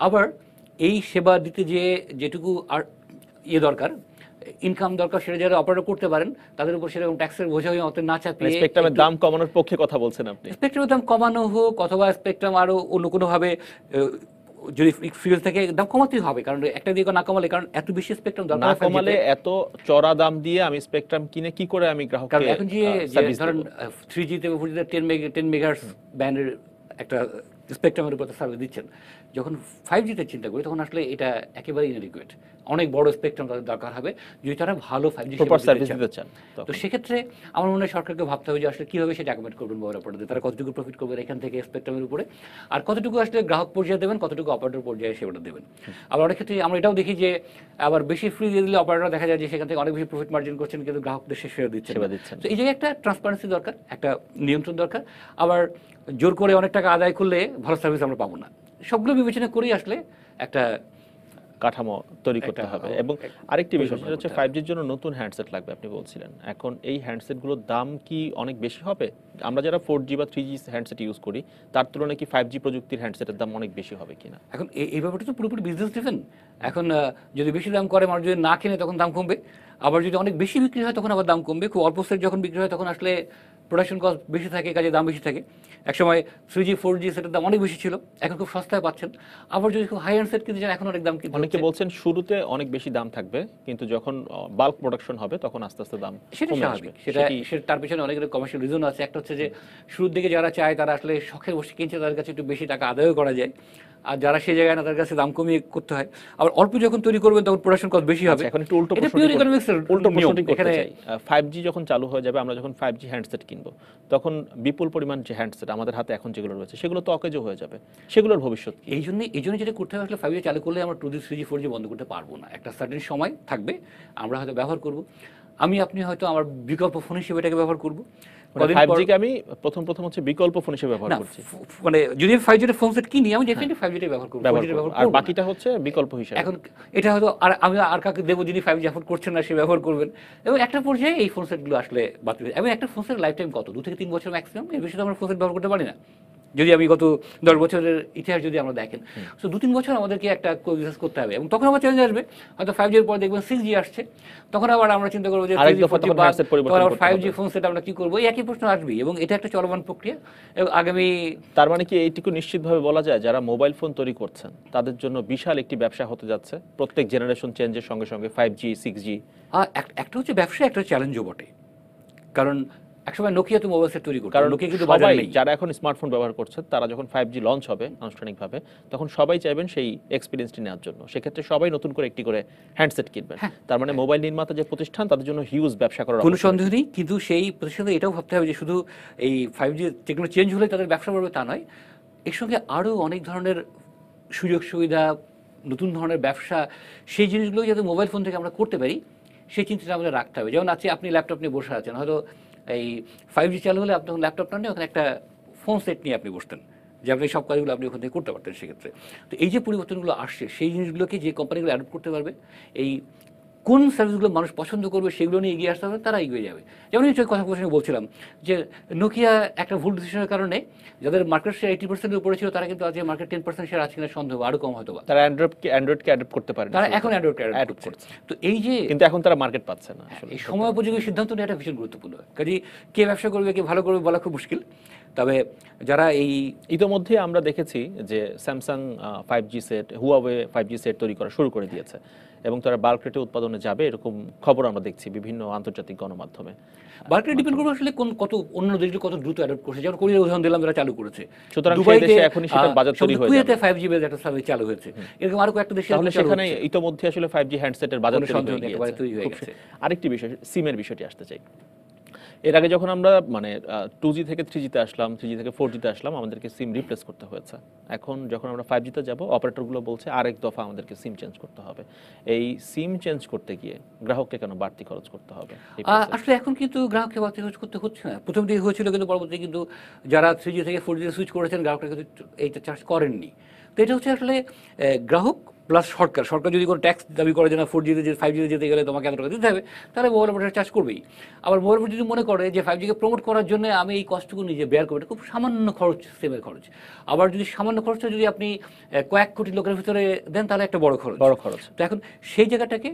আবার এই সেবা দিতে যেটুকু আর দরকার, ইনকাম দরকার, সেটা যারা অপারেট করতে পারেন তাদের উপর সেরকম ট্যাক্সের বোঝা হয়ে অত না চাপিয়ে স্পেকট্রামের দাম কমানোর পক্ষে কথা বলছেন আপনি। স্পেকট্রামের দাম কমানো হোক অথবা স্পেকট্রাম আরও অন্য কোনোভাবে যদি ফিউল থেকে দাম কমাতেই হবে, কারণ একটা দিয়ে না কমালে, কারণ এত বেশি স্পেকট্রাম দরকার না কমালে এত চড়া দাম দিয়ে আমি স্পেকট্রাম কিনে কি করে আমি গ্রাহককে কারণ এখন যে সার্ভিস ধরেন দেব? 3G তে 4G তে 10 মেগাহার্টজ ব্যান্ডের একটা স্পেকট্রামের উপর সার্ভিস দিচ্ছেন, যখন 5G তে চিন্তা করি তখন আসলে এটা একেবারে ইনএডিকুয়েট। অনেক বড় স্পেকট্রাম তাদের দরকার হবে যদি তারা ভালো 5G প্রপার সার্ভিস দিতে চান। তো সেক্ষেত্রে আমার মনে হয় সরকারকে ভাবতে হবে যে আসলে কীভাবে সেটা অ্যাকোমোডেট করবেন মোবাইল অপারেটর, তারা কতটুকু প্রফিট করবেন এখান থেকে স্পেকট্রামের উপরে, আর কতটুকু আসলে গ্রাহক পর্যায়ে দেবেন, কতটুকু অপারেটর পর্যায়ে সেবাটা দেবেন। আবার অনেক ক্ষেত্রে আমরা এটাও দেখি যে আবার বেশি ফ্রি দিয়ে দিলে অপারেটর দেখা যায় যে সেখান থেকে অনেক বেশি প্রফিট মার্জিন করছেন কিন্তু গ্রাহকদের সে সেবা দিচ্ছেন। তো এই জায়গায় একটা ট্রান্সপারেন্সি দরকার, একটা নিয়ন্ত্রণ দরকার। আবার জোর করে অনেক টাকা আদায় করলে ভালো সার্ভিস আমরা পাবো না। সবগুলো বিবেচনা করেই আসলে একটা কাঠামো তৈরি করতে হবে। এবং আরেকটি বিষয় সেটা হচ্ছে 5Gর জন্য নতুন হ্যান্ডসেট লাগবে আপনি বলছিলেন। এখন এই হ্যান্ডসেটগুলোর দাম কি অনেক বেশি হবে? আমরা যারা 4G বা 3G হ্যান্ডসেট ইউজ করি তার তুলনায় কি 5G প্রযুক্তির হ্যান্ডসেটের দাম অনেক বেশি হবে কিনা? এখন এই ব্যাপারটা তো পুরোপুরি বিজনেস ড্রিভেন। এখন যদি বেশি দাম করে মানুষ যদি না কিনে তখন দাম কমবে, আবার যদি অনেক বেশি বিক্রি হয় তখন আবার দাম কমবে। খুব অল্প সেট যখন বিক্রি হয় তখন আসলে প্রোডাকশন কস্ট বেশি থাকে, কাজে দাম বেশি থাকে। একসময় 3G 4G সেটার দাম অনেক বেশি ছিল, এখন খুব সস্তায় পাচ্ছেন। আবার যদি খুব হাই এন্ড সেট কিনতে চান এখন অনেক দাম কিনতে অনেকে বলছেন শুরুতে অনেক বেশি দাম থাকবে কিন্তু যখন বাল্ক প্রোডাকশন হবে তখন আস্তে আস্তে দাম সেটা কমে আসবে। স্বাভাবিক। সেটা তার পিছনে অনেক কমার্শিয়াল রিজন আছে। একটা হচ্ছে যে শুরুর দিকে যারা চায় তারা আসলে শখের বসে কিনছে, তাদের কাছে একটু বেশি টাকা আদায়ও করা যায়, আর যারা সেই জায়গায় না তাদের কাছে দাম কমিয়ে করতে হয়। আবার অল্প যখন তৈরি করবেন তখন প্রোডাকশন কস্ট বেশি হবে। এখন একটু উল্টো প্রশ্নটি করতে চাই। 5G যখন চালু হয়ে যাবে, আমরা যখন 5G হ্যান্ডসেট কিনবো তখন বিপুল পরিমাণ যে হ্যান্ডসেট আমাদের হাতে এখন যেগুলো রয়েছে সেগুলো তো অকেজো হয়ে যাবে, সেগুলোর ভবিষ্যৎ কি? এই জন্য যেটা করতে হবে আসলে 5G চালু করলে আমরা 2G 3G 4G বন্ধ করতে পারবো না। একটা সার্টেন সময় থাকবে, আমরা হয়তো ব্যবহার করব, আপনি হয়তো আমার বিকল্প ফোন হিসেবে এটাকে ব্যবহার করবো। 5G কে আমি প্রথম হচ্ছে বিকল্প ফোন হিসেবে ব্যবহার করছি। মানে যদি 5G এর ফোন সেট কিনি আমি ডেফিনেটলি 5G টা ব্যবহার করব, 4G টা ব্যবহার আর করব, বাকিটা হচ্ছে বিকল্প হিসেবে। এখন এটা হয়তো আমি আর কাকে দেবো যিনি 5G অ্যাফোর্ড করছেন না সে ব্যবহার করবেন, এবং একটা পর্যায়ে এই ফোন সেটগুলো আসলে বাতিল। এবং একটা ফোন সেটের লাইফ টাইম কত 2 থেকে 3 বছর ম্যাক্সিমাম, এর বেশি তো আমরা ফোন সেট ব্যবহার করতে পারি না। যদি আমি গত 10 বছরের ইতিহাস যদি আমরা দেখেন, সো 2-3 বছর আমাদেরকে একটা কোএক্সিস্ট করতে হবে। এবং তখন আবার চ্যালেঞ্জ আসবে, হয়তো 5G এর পর দেখবেন 6G আসছে, তখন আবার আমরা চিন্তা করবো যে 3G 4G বাদ, তখন আবার 5G ফোন সেট আমরা কি করবো, এই একই প্রশ্ন আসবেই। এবং এটা একটা চলমান প্রক্রিয়া এবং আগামী, তার মানে কি এইটুকু নিশ্চিতভাবে বলা যায় যারা মোবাইল ফোন তৈরি করছেন তাদের জন্য বিশাল একটি ব্যবসা হতে যাচ্ছে প্রত্যেক জেনারেশন চেঞ্জের সঙ্গে সঙ্গে 5G 6G? একটা হচ্ছে ব্যবসা, একটা চ্যালেঞ্জও বটে। কারণ একসময় নোকিয়া তো মোবাইল সেট তৈরি করতো, কারণ নোকিয়া কিন্তু সবাই বাজারে নেই। যারা এখন স্মার্টফোন ব্যবহার করছে তারা যখন 5G লঞ্চ হবে আনুষ্ঠানিকভাবে তখন সবাই চাইবেন সেই এক্সপিরিয়েন্সটি নেওয়ার জন্য, সেক্ষেত্রে সবাই নতুন করে একটি করে হ্যান্ডসেট কিনবেন। তার মানে মোবাইল নির্মাতা যে প্রতিষ্ঠান তাদের জন্য হিউজ ব্যবসা করার কোনো সন্দেহ নেই, কিন্তু সেই প্রতিষ্ঠানে এটাও ভাবতে হবে যে শুধু এই 5G টেকনোলজি চেঞ্জ হলে তাদের ব্যবসা বাড়বে তা নয়, এর সঙ্গে আরও অনেক ধরনের সুযোগ সুবিধা, নতুন ধরনের ব্যবসা, সেই জিনিসগুলো যাতে মোবাইল ফোন থেকে আমরা করতে পারি সেই চিন্তাটা আমাদের রাখতে হবে। যেমন আছে আপনি ল্যাপটপ নিয়ে বসে আছেন, হয়তো এই 5G চালু হলে আপনি ল্যাপটপটা নিয়ে ওখানে একটা ফোন সেট নিয়ে আপনি বসতেন, যে আপনি সব কাজগুলো আপনি ওখান থেকে করতে পারতেন। সেক্ষেত্রে তো এই যে পরিবর্তনগুলো আসছে সেই জিনিসগুলোকে যে কোম্পানিগুলো অ্যাডপ্ট করতে পারবে, এই কোন সার্ভিসগুলো মানুষ পছন্দ করবে সেগুলো নিয়ে এগিয়ে আসতে হবে, তারা এগিয়ে যাবে। যেমন এই কথা বলছিলাম যে নোকিয়া একটা ভুল ডিসিশনের কারণে যাদের মার্কেট শেয়ার 80% উপরে ছিল তারা কিন্তু আজ মার্কেট 10% শেয়ার আছে কিনা সন্দেহ, আরও কম হয়তো বা। তারা অ্যান্ড্রয়েডকে অ্যাডপ্ট করতে পারে, তারা এখন অ্যান্ড্রয়েডকে অ্যাডপ্ট করছে। তো এই যে কিন্তু এখন তারা মার্কেট পাচ্ছে না, এই সময় উপযোগী সিদ্ধান্ত নেওয়াটা ভীষণ গুরুত্বপূর্ণ। কাজে কে ব্যবসা করবে কে ভালো করবে বলা খুব মুশকিল। তবে যারা এই ইতোমধ্যে আমরা দেখেছি যে Samsung 5G set, Huawei 5G set তৈরি করা শুরু করে দিয়েছে এবং তারা বাল্ক রেটে উৎপাদনে যাবে এরকম খবর আমরা দেখছি বিভিন্ন আন্তর্জাতিক গণমাধ্যমে। বাল্কে ডিপেন্ড করবে আসলে কত অন্য দেশগুলো কত দ্রুত অ্যাডপ্ট করছে। যেমন কোরিয়ার উদাহরণ দিলাম, যারা চালু করেছে, সুতরাং সেই দেশে এখনই সেটা বাজার তৈরি হয়ে যাবে। 5G বেজ একটা সার্ভিস চালু হয়েছে, এরকম আরো কয়েকটা দেশে তাহলে সেখানে ইতোমধ্যে আসলে 5G হ্যান্ডসেটের বাজার তৈরি হয়ে গেছে। তৈরি হয়ে গেছে। আরেকটি বিষয় সিমের বিষয়টি আসতে চাই। এর আগে যখন আমরা মানে 2G থেকে 3G তে আসলাম, 3G থেকে 4G তে আসলাম, আমাদেরকে সিম রিপ্লেস করতে হয়েছে। এখন যখন আমরা 5G তে যাব, অপারেটরগুলো বলছে আরেক দফা আমাদেরকে সিম চেঞ্জ করতে হবে। এই সিম চেঞ্জ করতে গিয়ে গ্রাহককে কেন বাড়তি খরচ করতে হবে? এই process? আসলে এখন কিন্তু গ্রাহককে বাড়তি খরচ করতে হচ্ছে না। প্রথম দিকে হয়েছিল, কিন্তু পরবর্তী কিন্তু যারা 3G থেকে 4G সুইচ করেছেন গ্রাহকরা কিন্তু এইটা চার্জ করেননি। তো এটা হচ্ছে আসলে গ্রাহক প্লাস সরকার। সরকার যদি কোনো ট্যাক্স দাবি করে যে না 4G তে 5G তে যেতে গেলে তোমাকে এত টাকা দিতে হবে, তাহলে মোবাইল অপারেটর চার্জ করবেই। আবার মোবাইল অপারেটর যদি মনে করে যে 5G কে প্রমোট করার জন্য আমি এই কষ্টটুকু নিজে বেয়ার করবো, এটা খুব সামান্য খরচ, সিমের খরচ। আবার যদি সামান্য খরচটা যদি আপনি কয়েক কোটি লোকের ভিতরে দেন, তাহলে একটা বড় খরচ। খরচ। তো এখন সেই জায়গাটাকে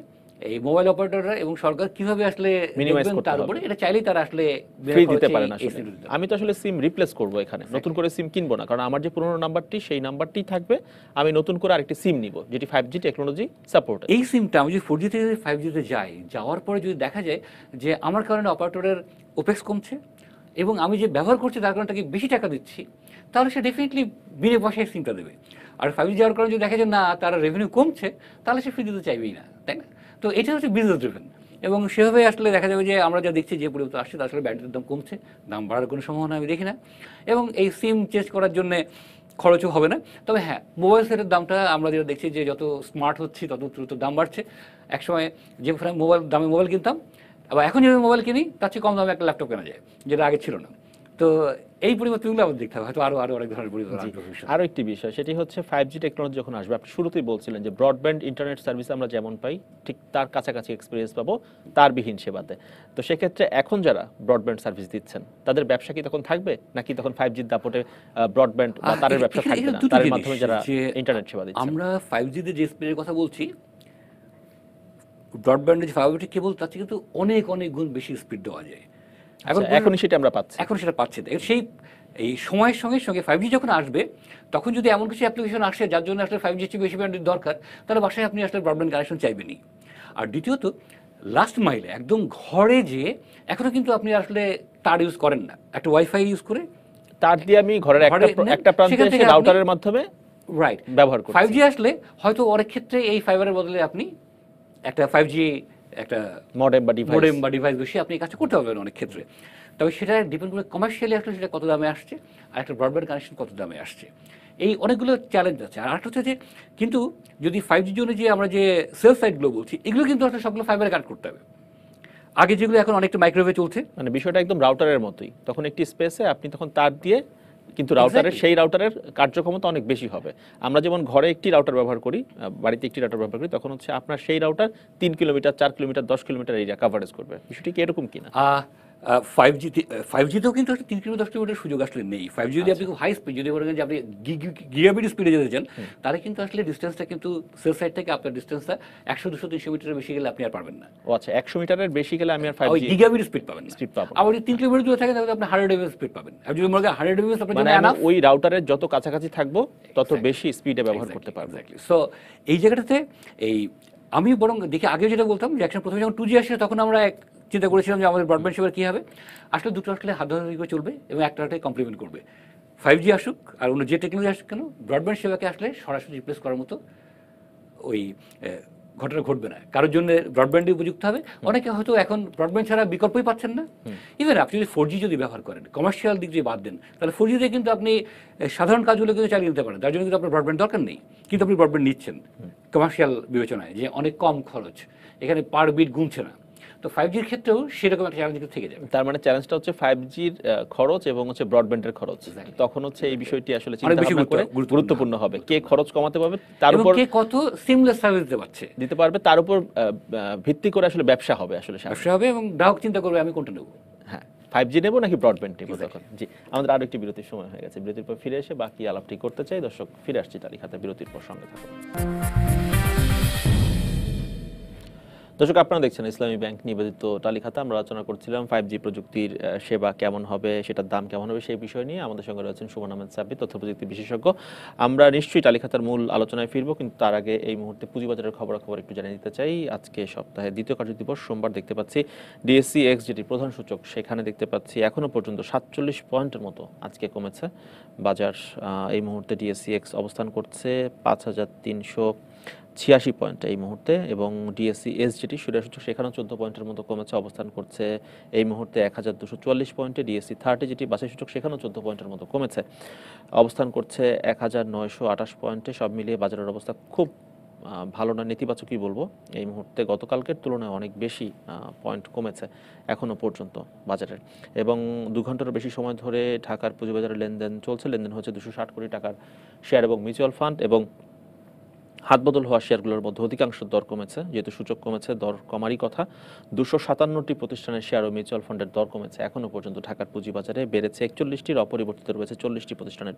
এই মোবাইল অপারেটররা এবং সরকার কিভাবে আসলে Minimize দেখবেন করতে তার হবে। উপরে, এটা চাইলেই তারা আসলে ফ্রি দিতে পারেন এই আসলে। সিম দিতে পারে। আমি তো আসলে সিম রিপ্লেস করব, এখানে নতুন করে সিম কিনবো না, কারণ আমার যে পুরনো নাম্বারটি সেই নাম্বারটি থাকবে, আমি নতুন করে আরেকটি সিম নিব যেটি 5G টেকনোলজি সাপোর্ট। এই সিমটা আমি যদি 4G থেকে 5G তে যাই, যাওয়ার পরে যদি দেখা যায় যে আমার কারণে অপারেটরের ওপেক্স কমছে এবং আমি যে ব্যবহার করছি তার কারণে তাকে বেশি টাকা দিচ্ছি, তাহলে সে ডেফিনেটলি বিনে পয়সায় সিমটা দেবে। আর 5G যাওয়ার কারণে যদি দেখা যায় না তার রেভিনিউ কমছে, তাহলে সে ফ্রি দিতে চাইবেই না, তাই না? তো এটা হচ্ছে বিজনেস ড্রিভেন, এবং সেভাবে আসলে দেখা যাবে যে আমরা যা দেখছি যে পরিবর্তন আসছে, তার আসলে ব্যাটারির দাম কমছে, দাম বাড়ার কোনো সম্ভাবনা আমি দেখি না, এবং এই সিম চেঞ্জ করার জন্য খরচও হবে না। তবে হ্যাঁ, মোবাইল সেটের দামটা আমরা যেটা দেখছি যে যত স্মার্ট হচ্ছে তত দ্রুত দাম বাড়ছে। একসময় যে দামে মোবাইল কিনতাম, আবার এখন যেভাবে মোবাইল কিনি তার চেয়ে কম দামে একটা ল্যাপটপ কেনা যায়, যেটা আগে ছিল না। তো এই পরিবর্তনগুলো আমাদের দেখতে হবে, হয়তো আরও অনেক ধরনের পরিবর্তন আসবে ভবিষ্যতে। আরও একটি বিষয়, সেটি হচ্ছে 5G টেকনোলজি যখন আসবে, আপনি শুরুতেই বলছিলেন যে ব্রডব্যান্ড ইন্টারনেট সার্ভিস আমরা যেমন পাই ঠিক তার কাছাকাছি এক্সপিরিয়েন্স পাবো তার বিহীন সেবাতে। তো সেক্ষেত্রে এখন যারা ব্রডব্যান্ড সার্ভিস দিচ্ছেন তাদের ব্যবসা কি তখন থাকবে, নাকি তখন 5Gর দাপটে ব্রডব্যান্ড বা তারের ব্যবসা এখানে থাকবে না, দুটো তারের জিনিস, মাধ্যমে যারা যে ইন্টারনেট সেবা দিচ্ছেন? আমরা 5G তে যে স্পিডের কথা বলছি, ব্রডব্যান্ডের যে ফাইবার অপটিক কেবল তার থেকে কিন্তু অনেক অনেক গুণ বেশি স্পিড দেওয়া যায়। এখনই সেটা আমরা পাচ্ছি। এখন সেটা পাচ্ছে না। সেই এই সময়ের সঙ্গে সঙ্গে 5G যখন আসবে, তখন যদি এমন কিছু অ্যাপ্লিকেশন আসে যার জন্য আসলে 5G চেয়ে বেশি ব্যান্ডের দরকার, তাহলে বাসায় আপনি আসলে ব্রডব্যান্ড কানেকশন চাইবেনই। আর দ্বিতীয়ত, লাস্ট মাইলে একদম ঘরে যে এখনও কিন্তু আপনি আসলে তার ইউজ করেন না, একটা ওয়াইফাই ইউজ করে তার দিয়ে আমি ঘরের একটা প্রান্তে সেখান থেকে এসে রাউটারের মাধ্যমে রাইট ব্যবহার করছি। 5G আসলে হয়তো অনেক ক্ষেত্রে এই ফাইবারের বদলে আপনি একটা 5G একটা মডেম বা ডিভাইস বসে আপনি এই কাজটা করতে পারবেন অনেক ক্ষেত্রে। তবে সেটা ডিপেন্ড করে কমার্শিয়ালি আসলে সেটা কত দামে আসছে, আর একটা ব্রডব্যান্ড কানেকশন কত দামে আসছে। এই অনেকগুলো চ্যালেঞ্জ আছে। আর একটা হচ্ছে যে, কিন্তু যদি 5Gর জন্য যে আমরা যে সেল সাইটগুলো বলছি, এগুলো কিন্তু আসলে সবগুলো ফাইবারে কানেক্ট করতে হবে। আগে যেগুলো এখন অনেকটা মাইক্রোওয়েভে চলছে, মানে বিষয়টা একদম রাউটারের মতোই, তখন একটি স্পেসে আপনি তখন তার দিয়ে, কিন্তু রাউটারের Exactly. সেই রাউটারের কার্যক্ষমতা অনেক বেশি হবে। আমরা যেমন ঘরে একটি রাউটার ব্যবহার করি, বাড়িতে একটি রাউটার ব্যবহার করি, তখন হচ্ছে আপনার সেই router 3 kilometre 4 kilometre 10 kilometre area coverage করবে। বিষয়টি কি এরকম কিনা? 5Gতেও কিন্তু একটা 3 কিলোমিটার 10 কিলোমিটার সুযোগ আসলে নেই। 5G যদি আপনি খুব হাই স্পিড, যদি বলেন যে আপনি গিগাবিট স্পিডে যেতে চান, তাহলে কিন্তু আসলে ডিস্টেন্সটা কিন্তু সেল সাইড থেকে আপনার ডিস্টেন্সটা 100, 200, 300 মিটারের বেশি গেলে আপনি আর পারবেন না। ও আচ্ছা, 100 মিটারের বেশি গেলে আমি আর ওই 5G গিগাবিট স্পিড পাবেন না। স্পিড পাবো না। আবার যদি 3 কিলোমিটার দূরে থাকে তাহলে আপনি 100 এমএস স্পিড পাবেন। আর যদি মনে করেন 100 এমএস আপনার মানে জন্য আমি enough, ওই রাউটারের যত কাছাকাছি থাকবো তত Exactly. বেশি স্পিডে ব্যবহার করতে পারবো। সো এই জায়গাটাতে আমি বরং দেখি, আগে যেটা বলতাম যে একসময় প্রথমে যখন 2G আসে তখন আমরা চিন্তা করেছিলাম যে আমাদের ব্রডব্যান্ড সেবার কী হবে। আসলে দুটো আসলে হাত ধরাধরি করে চলবে এবং একটাকে কমপ্লিমেন্ট করবে। 5G আসুক আর অন্য যে টেকনোলজি আসুক কেন, ব্রডব্যান্ড সেবাকে আসলে সরাসরি রিপ্লেস করার মতো ওই ঘটনা ঘটবে না। কারোর জন্য ব্রডব্যান্ডই উপযুক্ত হবে। অনেকে হয়তো এখন ব্রডব্যান্ড ছাড়া বিকল্পই পাচ্ছেন না। ইভেন আপনি যদি 4G যদি ব্যবহার করেন, কমার্শিয়াল দিক দিয়ে বাদ দেন, তাহলে 4G তে কিন্তু আপনি সাধারণ কাজগুলো কিন্তু চালিয়ে নিতে পারেন। তার জন্য কিন্তু আপনার ব্রডব্যান্ড দরকার নেই, কিন্তু আপনি ব্রডব্যান্ড নিচ্ছেন কমার্শিয়াল বিবেচনায়, যে অনেক কম খরচ, এখানে পার বিট গুনছে না। তো 5Gর ক্ষেত্রেও সেরকম একটা চ্যালেঞ্জ থেকে যাবে। তার মানে চ্যালেঞ্জটা হচ্ছে 5Gর খরচ এবং হচ্ছে ব্রডব্যান্ডের খরচ। তখন হচ্ছে এই বিষয়টি আসলে চিন্তা ভাবনা করে গুরুত্বপূর্ণ হবে, কে খরচ কমাতে পারবে, তার উপর কে কত সিমলেস সার্ভিস দিতে পারছে, তার উপর ভিত্তি করে আসলে ব্যবসা হবে আসলে সামনে। ব্যবসা হবে এবং গ্রাহক চিন্তা করবে আমি কোনটা নেব। হ্যাঁ, 5G নেব নাকি ব্রডব্যান্ড নেব তখন। জি, আমাদের আরো একটি বিরতির সময় হয়ে গেছে। বিরতির পর ফিরে এসে বাকি আলাপটি করতে চাই। দর্শক, ফিরে আসছি তালিকাতে, বিরতির পর সঙ্গে থাকুন। দর্শক, আপনারা দেখছেন ইসলামী ব্যাংক নিবেদিত তালিকাতে। আমরা আলোচনা করছিলাম 5G প্রযুক্তির সেবা কেমন হবে, সেটার দাম কেমন হবে, সেই বিষয় নিয়ে। আমাদের সঙ্গে রয়েছেন সুমন আহমেদ সাব্বির, তথ্য প্রযুক্তি বিশেষজ্ঞ। আমরা নিশ্চয়ই তালিকাতার মূল আলোচনায় ফিরবো, কিন্তু তার আগে এই মুহূর্তে পুঁজিবাজারের খবরাখবর একটু জানিয়ে দিতে চাই। আজকে সপ্তাহের দ্বিতীয় কার্যদিবস সোমবার দেখতে পাচ্ছি DSE-X যেটি প্রধান সূচক, সেখানে দেখতে পাচ্ছি এখনো পর্যন্ত 47 পয়েন্টের মতো আজকে কমেছে বাজার। এই মুহূর্তে DSE-X অবস্থান করছে 5300 86 পয়েন্ট এই মুহূর্তে, এবং ডিএসসি এসজিটি শেয়ার সূচক সেখানেও 14 পয়েন্টের মতো কমেছে, অবস্থান করছে এই মুহূর্তে 1244 পয়েন্টে। ডিএসসি 30 যেটি বাছাই সূচক সেখানেও 14 পয়েন্টের মতো কমেছে, অবস্থান করছে 1928 পয়েন্টে। সব মিলিয়ে বাজারের অবস্থা খুব ভালো না, নেতিবাচকই বলবো এই মুহূর্তে। গতকালকের তুলনায় অনেক বেশি পয়েন্ট কমেছে এখনও পর্যন্ত বাজারের, এবং 2 ঘন্টারও বেশি সময় ধরে ঢাকার পুঁজিবাজারে লেনদেন চলছে। লেনদেন হচ্ছে 260 কোটি টাকার শেয়ার এবং মিউচুয়াল ফান্ড, এবং হাতবদল হওয়া শেয়ারগুলোর মধ্যে অধিকাংশ দর কমেছে। যেহেতু সূচক কমেছে, দর কমারই কথা। 257টি প্রতিষ্ঠানের শেয়ার ও মিউচুয়াল ফান্ডের দর কমেছে এখনও পর্যন্ত ঢাকার পুঁজিবাজারে। বেড়েছে 41টির, অপরিবর্তিত রয়েছে 40টি প্রতিষ্ঠানের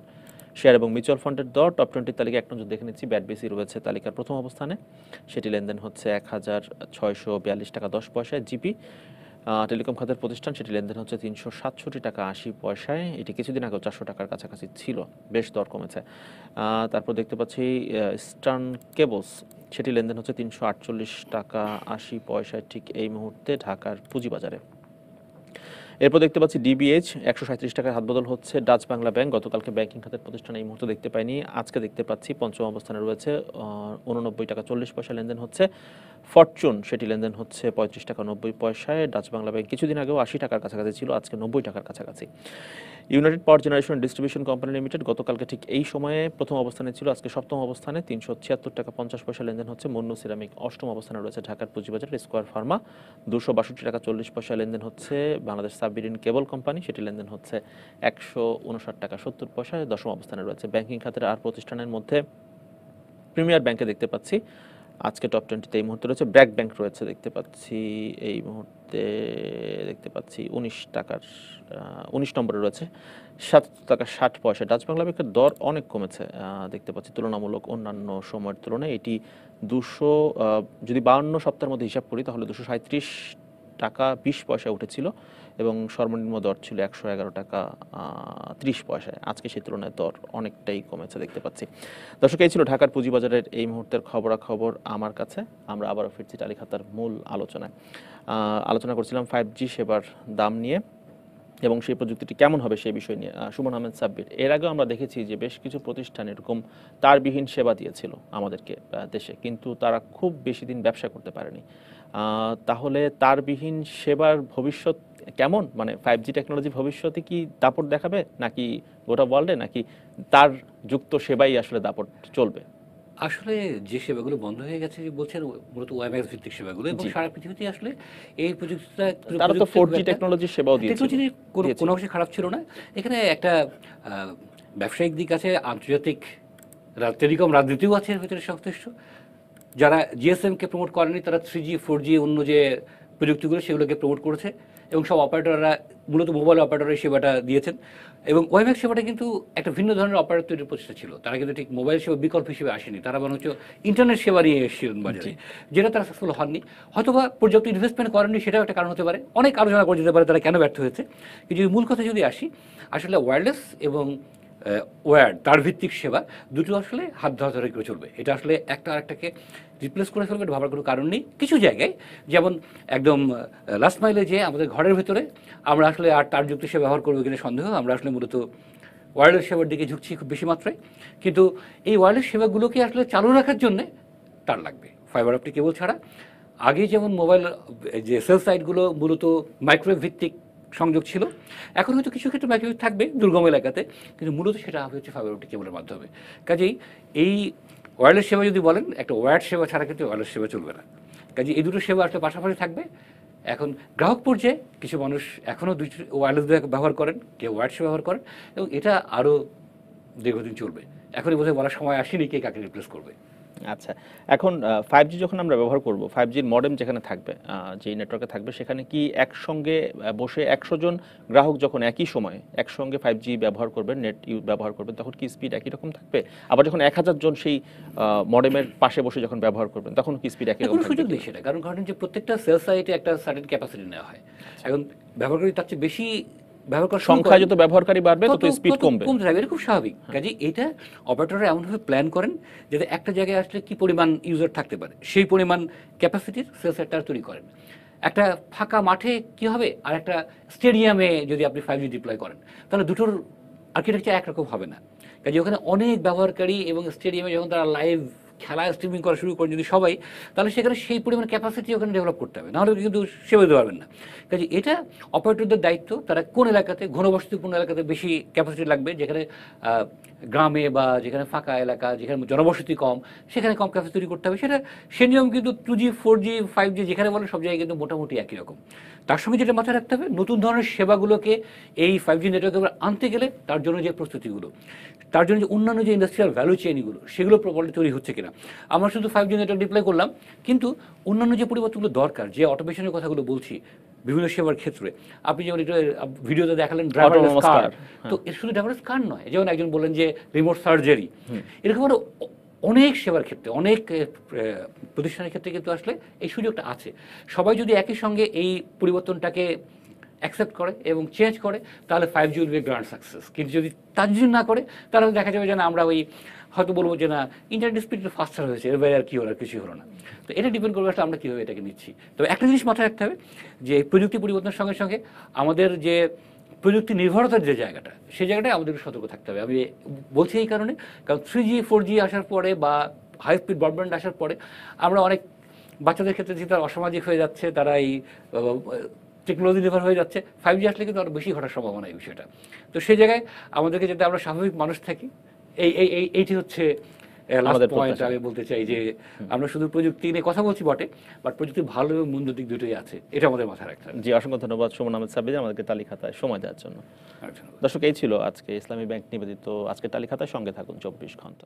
শেয়ার এবং মিউচুয়াল ফান্ডের দর। টপ 20 তালিকা এক নজর দেখে নিচ্ছি। ব্যাডবিসি রয়েছে তালিকার প্রথম অবস্থানে, সেটি লেনদেন হচ্ছে 1642 টাকা 10 পয়সায়। জিপি টেলিকম খাতের প্রতিষ্ঠান, সেটি লেনদেন হচ্ছে 367 টাকা 80 পয়সায়। এটি কিছুদিন আগেও 400 টাকার কাছাকাছি ছিল, বেশ দর কমেছে। তারপর দেখতে পাচ্ছি ইস্টার্ন কেবলস, সেটি লেনদেন হচ্ছে 348 টাকা 80 পয়সায় ঠিক এই মুহূর্তে ঢাকার পুঁজিবাজারে। এরপর দেখতে পাচ্ছি ডিবিএইচ 137 টাকার হাতবদল হচ্ছে। ডাচ বাংলা ব্যাংক, গতকালকে ব্যাংকিং খাতের প্রতিষ্ঠান এই মুহূর্তে দেখতে পাইনি, আজকে দেখতে পাচ্ছি পঞ্চম অবস্থানে রয়েছে, 89 টাকা 40 পয়সা লেনদেন হচ্ছে। ফরচুন, সেটি লেনদেন হচ্ছে 35 টাকা 90 পয়সায়। ডাচ বাংলা ব্যাংক কিছুদিন আগেও 80 টাকার কাছাকাছি ছিল, আজকে 90 টাকার কাছাকাছি। ইউনাইটেড পাওয়ার জেনারেশন ডিস্ট্রিবিউশন কোম্পানি লিমিটেড, গতকালকে ঠিক এই সময়ে প্রথম অবস্থানে ছিল, আজকে সপ্তম অবস্থানে, 376 টাকা 50 পয়সা লেনদেন হচ্ছে। মুন্নু সিরামিক অষ্টম অবস্থানে রয়েছে ঢাকার পুঁজিবাজার। স্কয়ার ফার্মা 262 টাকা 40 পয়সা লেনদেন হচ্ছে। বাংলাদেশ সাবমেরিন কেবল কোম্পানি, সেটি লেনদেন হচ্ছে 159 টাকা 70 পয়সায়, দশম অবস্থানে রয়েছে। ব্যাংকিং খাতের আর প্রতিষ্ঠানের মধ্যে প্রিমিয়ার ব্যাংকে দেখতে পাচ্ছি আজকে টপ 20-তে এই মুহূর্তে রয়েছে। ব্র্যাক ব্যাংক রয়েছে দেখতে পাচ্ছি এই মুহূর্তে, দেখতে পাচ্ছি 19 নম্বরে রয়েছে 77 টাকা 60 পয়সা। ডাচ বাংলা ব্যাংকের দর অনেক কমেছে দেখতে পাচ্ছি তুলনামূলক অন্যান্য সময়ের তুলনায়। এটি 200 যদি 52 সপ্তাহের মধ্যে হিসাব করি তাহলে 237 টাকা 20 পয়সা উঠেছিল, এবং সর্বনিম্ন দর ছিল 111 টাকা 30 পয়সায়। আজকে সেই তুলনায় দর অনেকটাই কমেছে দেখতে পাচ্ছি। দর্শক, এই ছিল ঢাকার পুঁজিবাজারের এই মুহূর্তের খবরাখবর আমার কাছে। আমরা আবারও ফিরছি টালিখাতার মূল আলোচনায়। আলোচনা করছিলাম 5G সেবার দাম নিয়ে এবং সেই প্রযুক্তিটি কেমন হবে সেই বিষয় নিয়ে। সুমন আহমেদ সাব্বির, এর আগেও আমরা দেখেছি যে বেশ কিছু প্রতিষ্ঠান এরকম তারবিহীন সেবা দিয়েছিল আমাদেরকে দেশে, কিন্তু তারা খুব বেশি দিন ব্যবসা করতে পারেনি। তাহলে তারবিহীন সেবার ভবিষ্যৎ কেমন? মানে 5G টেকনোলজি ভবিষ্যতে কি দাপট দেখাবে, নাকি গোটা ওয়ার্ল্ডে, নাকি তার যুক্ত সেবাই আসলে দাপট চলবে? আসলে যে সেবাগুলো বন্ধ হয়ে গেছে বলছেন মূলত ওএমএক্স ভিত্তিক সেবাগুলো, এবং সারা পৃথিবীতে আসলে এই প্রযুক্তিটা, তারা তো 4G টেকনোলজির সেবাও দিয়েছে, টেকনোলজি কোনো অংশে খারাপ ছিল না। এখানে একটা ব্যবসায়িক দিক আছে, আন্তর্জাতিক টেলিকম রাজনীতিও আছে এর ভিতরে যথেষ্ট। যারা জিএসএমকে প্রমোট করেনি তারা 3G 4G অন্য যে প্রযুক্তিগুলো সেগুলোকে প্রমোট করেছে, এবং সব অপারেটররা মূলত মোবাইল অপারেটর এই সেবাটা দিয়েছেন। এবং ওয়েবএক্স সেবাটা কিন্তু একটা ভিন্ন ধরনের অপারেটর তৈরির প্রচেষ্টা ছিল। তারা কিন্তু ঠিক মোবাইল সেবা বিকল্প হিসেবে আসেনি, তারা বরঞ্চ ইন্টারনেট সেবা নিয়ে এসেছিলেন বাজারে, যেটা তারা সাকসেসফুল হননি। হয়তোবা পর্যাপ্ত ইনভেস্টমেন্ট করেননি, সেটাও একটা কারণ হতে পারে। অনেক আলোচনা করা যেতে পারে তারা কেন ব্যর্থ হয়েছে। কিন্তু মূল কথা যদি আসি, আসলে ওয়্যারলেস এবং ওয়্যার তার ভিত্তিক সেবা দুটো আসলে হাত ধরাধরি করে চলবে। এটা আসলে একটা আরেকটাকে রিপ্লেস করে ফেলবে, এটা ভাবার কোনো কারণ নেই। কিছু জায়গায় যেমন একদম লাস্ট মাইলে যে আমাদের ঘরের ভেতরে আমরা আসলে আর তারযুক্ত সেবা ব্যবহার করবো কিনা সন্দেহ, আমরা আসলে মূলত ওয়্যারলেস সেবার দিকে ঝুঁকছি খুব বেশি মাত্রায়। কিন্তু এই ওয়্যারলেস সেবাগুলোকে আসলে চালু রাখার জন্যে তার লাগবে, ফাইবার অপটিক কেবল ছাড়া। আগে যেমন মোবাইল যে সেল সাইটগুলো মূলত মাইক্রোওয়েভ ভিত্তিক সংযোগ ছিল, এখন হয়তো কিছু ক্ষেত্রে মাইক্রোওয়েভ থাকবে দুর্গম এলাকাতে, কিন্তু মূলত সেটা হবে হচ্ছে ফাইবার অপটিক কেবলের মাধ্যমে। কাজেই এই ওয়্যারলেস সেবা যদি বলেন, একটা ওয়্যার সেবা ছাড়া কিন্তু ওয়্যারলেস সেবা চলবে না। কাজে এই দুটো সেবা আসলে পাশাপাশি থাকবে। এখন গ্রাহক পর্যায়ে কিছু মানুষ এখনও ওয়্যারলেস ব্যবহার করেন, কেউ ওয়্যার সেবা ব্যবহার করেন, এবং এটা আরও দীর্ঘদিন চলবে। এখনই বোধহয় বলার সময় আসেনি কে কাকে রিপ্লেস করবে। আচ্ছা, এখন 5G যখন আমরা ব্যবহার করব, 5Gর মডেম যেখানে থাকবে, যেই নেটওয়ার্কে থাকবে, সেখানে কি একসঙ্গে বসে 100 জন গ্রাহক যখন একই সময়ে একসঙ্গে 5G ব্যবহার করবেন, নেট ব্যবহার করবেন, তখন কি স্পিড একই রকম থাকবে? আবার যখন 1000 জন সেই মডেমের পাশে বসে যখন ব্যবহার করবেন, তখন কি স্পিড একই রকম থাকবে? সুযোগ নেই সেটা, কারণ যে প্রত্যেকটা সেল সাইটে একটা সার্টেন ক্যাপাসিটি নেওয়া হয়। এখন ব্যবহারকারী তার চেয়ে বেশি ব্যবহার করার সংখ্যা যত ব্যবহারকারী বাড়বে তত স্পিড কমবে, এটা খুব স্বাভাবিক। কাজে এটা অপারেটররা এমনভাবে প্ল্যান করেন যাতে একটা জায়গায় আসলে কি পরিমাণ ইউজার থাকতে পারে সেই পরিমাণ ক্যাপাসিটির সেল সাইটটা তৈরি করেন। একটা ফাঁকা মাঠে কি হবে, আর একটা স্টেডিয়ামে যদি আপনি 5G ডিপ্লয় করেন, তাহলে দুটোর আর্কিটেকচার একরকম হবে না। কাজে ওখানে অনেক ব্যবহারকারী এবং স্টেডিয়ামে যখন তারা লাইভ খেলা স্ট্রিমিং করা শুরু করে যদি সবাই, তাহলে সেখানে সেই পরিমাণ ক্যাপাসিটি ওখানে ডেভেলপ করতে হবে, নাহলে কিন্তু সেবা দিতে পারবেন না। কাজে এটা অপারেটরদের দায়িত্ব, তারা কোন এলাকাতে ঘনবসতিপূর্ণ এলাকাতে বেশি ক্যাপাসিটি লাগবে, যেখানে গ্রামে বা যেখানে ফাঁকা এলাকা, যেখানে জনবসতি কম, সেখানে কম ক্যাপাসিটি তৈরি করতে হবে। সেটা সে নিয়ম কিন্তু 2G 4G 5G যেখানে বলে সব জায়গায় কিন্তু মোটামুটি একই রকম। তার সঙ্গে যেটা মাথায় রাখতে হবে, নতুন ধরনের সেবাগুলোকে এই 5G নেটওয়ার্কে আনতে গেলে তার জন্য যে প্রস্তুতিগুলো, তার জন্য যে অন্যান্য যে ইন্ডাস্ট্রিয়াল ভ্যালু চেইনগুলো, সেগুলো প্রপারলি তৈরি হচ্ছে কিনা। আমরা শুধু 5G নেটওয়ার্ক ডিপ্লয় করলাম, কিন্তু অন্যান্য যে পরিবর্তনগুলো দরকার, যে অটোমেশনের কথাগুলো বলছি বিভিন্ন সেবার ক্ষেত্রে, আপনি যেমন এটা ভিডিওতে দেখালেন ড্রাইভারলেস Autonomous কার, car, তো এর শুধু ড্রাইভারলেস কার নয়, যেমন একজন বললেন যে রিমোট সার্জারি, এরকম আরো অনেক সেবার ক্ষেত্রে, অনেক প্রতিষ্ঠানের ক্ষেত্রে কিন্তু আসলে এই সুযোগটা আছে। সবাই যদি একই সঙ্গে এই পরিবর্তনটাকে অ্যাকসেপ্ট করে এবং চেঞ্জ করে, তাহলে 5G will be grand success. কিন্তু যদি তার জন্য না করে, তাহলে দেখা যাবে যে না, আমরা ওই হয়তো বলবো যে না, ইন্টারনেট স্পিড ফাস্টার হয়েছে, এর বাইরে আর কি হলো, আর কিছুই হলো না। তো এটা ডিপেন্ড করবে আসলে আমরা কীভাবে এটাকে নিচ্ছি। তবে একটা জিনিস মাথায় রাখতে হবে, যে প্রযুক্তি পরিবর্তনের সঙ্গে সঙ্গে আমাদের যে প্রযুক্তি নির্ভরতার যে জায়গাটা, সেই জায়গাটায় আমাদের সতর্ক থাকতে হবে। আমি বলছি এই কারণে, কারণ 3G 4G আসার পরে বা হাই স্পিড ব্রডব্যান্ড আসার পরে আমরা অনেক বাচ্চাদের ক্ষেত্রে যে তারা অসামাজিক হয়ে যাচ্ছে, তারা এই টেকনোলজি নির্ভর হয়ে যাচ্ছে। 5G আসলে কিন্তু আরও বেশি ঘটার সম্ভাবনা এই বিষয়টা। তো সেই জায়গায় আমাদেরকে যাতে আমরা স্বাভাবিক মানুষ থাকি, এইটি হচ্ছে লাস্ট পয়েন্ট। আমি বলতে চাই যে আমরা শুধু প্রযুক্তি নিয়ে কথা বলছি বটে, বাট প্রযুক্তির ভালো এবং মন্দ দিক দুটোই আছে, এটা আমাদের মাথায় রাখতে হবে। জি, অসংখ্য ধন্যবাদ সুমন আহমেদ সাব্বির আমাদেরকে তালিখাতায় সময় দেওয়ার জন্য। দর্শক, এই ছিল আজকে ইসলামী ব্যাংক নিবেদিত আজকের তালিখাতায়। সঙ্গে থাকুন 24 ঘন্টা।